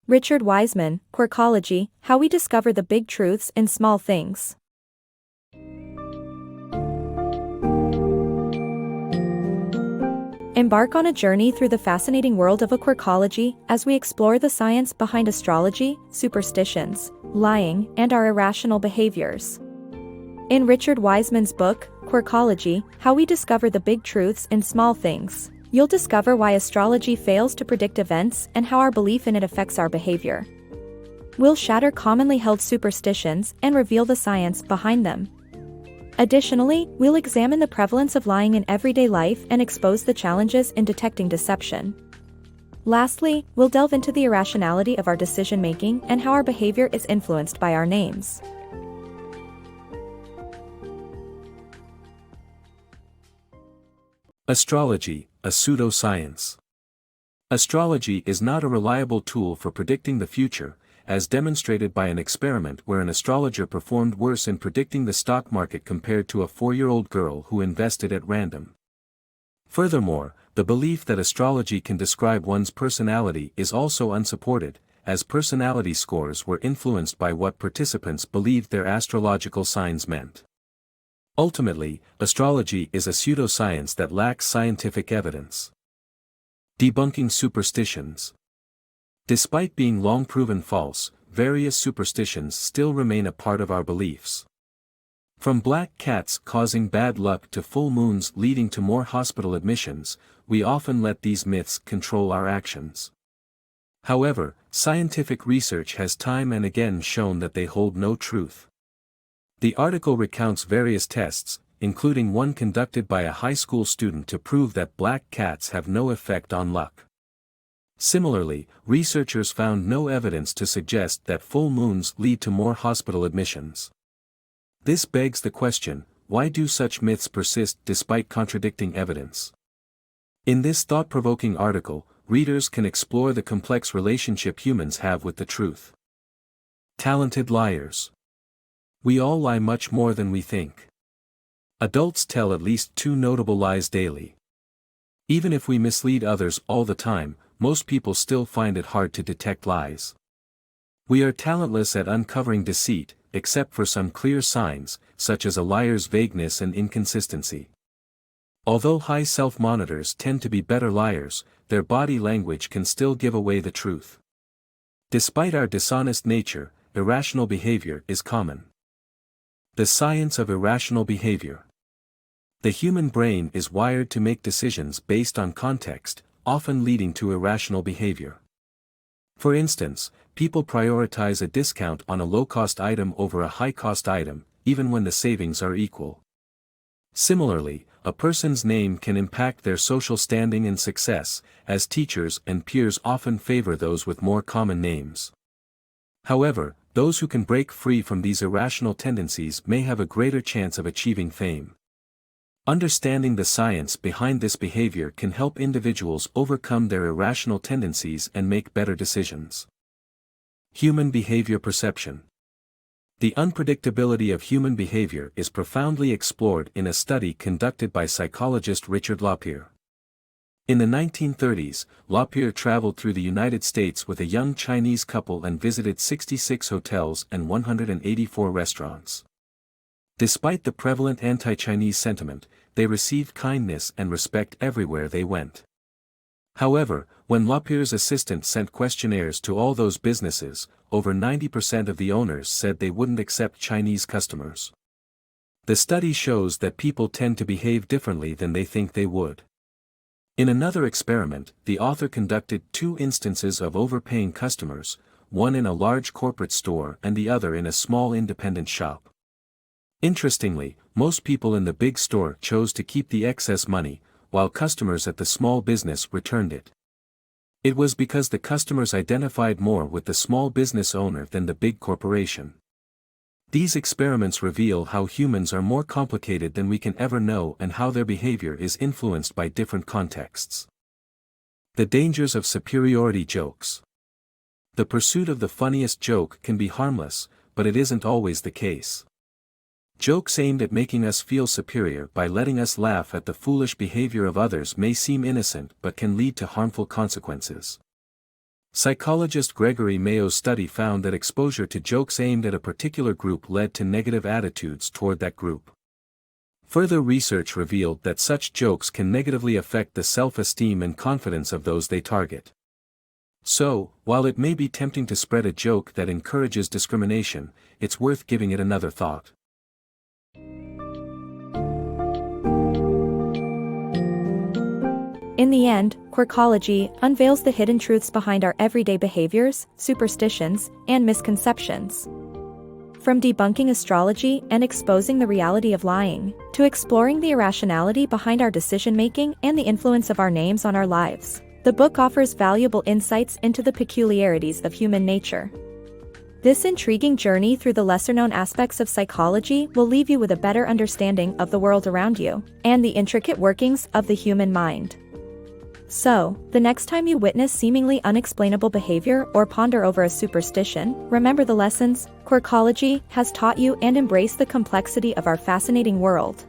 Richard Wiseman, Quirkology, How We Discover the Big Truths in Small Things. Embark on a journey through the fascinating world of Quirkology as we explore the science behind astrology, superstitions, lying, and our irrational behaviors. In Richard Wiseman's book, Quirkology, How We Discover the Big Truths in Small Things, you'll discover why astrology fails to predict events and how our belief in it affects our behavior. We'll shatter commonly held superstitions and reveal the science behind them. Additionally, we'll examine the prevalence of lying in everyday life and expose the challenges in detecting deception. Lastly, we'll delve into the irrationality of our decision-making and how our behavior is influenced by our names. Astrology, a pseudo-science. Astrology is not a reliable tool for predicting the future, as demonstrated by an experiment where an astrologer performed worse in predicting the stock market compared to a 4-year-old girl who invested at random. Furthermore, the belief that astrology can describe one's personality is also unsupported, as personality scores were influenced by what participants believed their astrological signs meant. Ultimately, astrology is a pseudoscience that lacks scientific evidence. Debunking superstitions. Despite being long proven false, various superstitions still remain a part of our beliefs. From black cats causing bad luck to full moons leading to more hospital admissions, we often let these myths control our actions. However, scientific research has time and again shown that they hold no truth. The article recounts various tests, including one conducted by a high school student to prove that black cats have no effect on luck. Similarly, researchers found no evidence to suggest that full moons lead to more hospital admissions. This begs the question, why do such myths persist despite contradicting evidence? In this thought-provoking article, readers can explore the complex relationship humans have with the truth. Talented liars. We all lie much more than we think. Adults tell at least 2 notable lies daily. Even if we mislead others all the time, most people still find it hard to detect lies. We are talentless at uncovering deceit, except for some clear signs, such as a liar's vagueness and inconsistency. Although high self-monitors tend to be better liars, their body language can still give away the truth. Despite our dishonest nature, irrational behavior is common. The science of irrational behavior. The human brain is wired to make decisions based on context, often leading to irrational behavior. For instance, people prioritize a discount on a low-cost item over a high-cost item, even when the savings are equal. Similarly, a person's name can impact their social standing and success, as teachers and peers often favor those with more common names. However, those who can break free from these irrational tendencies may have a greater chance of achieving fame. Understanding the science behind this behavior can help individuals overcome their irrational tendencies and make better decisions. Human behavior perception. The unpredictability of human behavior is profoundly explored in a study conducted by psychologist Richard Lapierre. In the 1930s, Lapierre traveled through the United States with a young Chinese couple and visited 66 hotels and 184 restaurants. Despite the prevalent anti-Chinese sentiment, they received kindness and respect everywhere they went. However, when Lapierre's assistant sent questionnaires to all those businesses, over 90% of the owners said they wouldn't accept Chinese customers. The study shows that people tend to behave differently than they think they would. In another experiment, the author conducted 2 instances of overpaying customers, one in a large corporate store and the other in a small independent shop. Interestingly, most people in the big store chose to keep the excess money, while customers at the small business returned it. It was because the customers identified more with the small business owner than the big corporation. These experiments reveal how humans are more complicated than we can ever know and how their behavior is influenced by different contexts. The dangers of superiority jokes. The pursuit of the funniest joke can be harmless, but it isn't always the case. Jokes aimed at making us feel superior by letting us laugh at the foolish behavior of others may seem innocent but can lead to harmful consequences. Psychologist Gregory Mayo's study found that exposure to jokes aimed at a particular group led to negative attitudes toward that group. Further research revealed that such jokes can negatively affect the self-esteem and confidence of those they target. So, while it may be tempting to spread a joke that encourages discrimination, it's worth giving it another thought. In the end, Quirkology unveils the hidden truths behind our everyday behaviors, superstitions, and misconceptions. From debunking astrology and exposing the reality of lying, to exploring the irrationality behind our decision-making and the influence of our names on our lives, the book offers valuable insights into the peculiarities of human nature. This intriguing journey through the lesser-known aspects of psychology will leave you with a better understanding of the world around you and the intricate workings of the human mind. So, the next time you witness seemingly unexplainable behavior or ponder over a superstition, remember the lessons Quirkology has taught you and embrace the complexity of our fascinating world.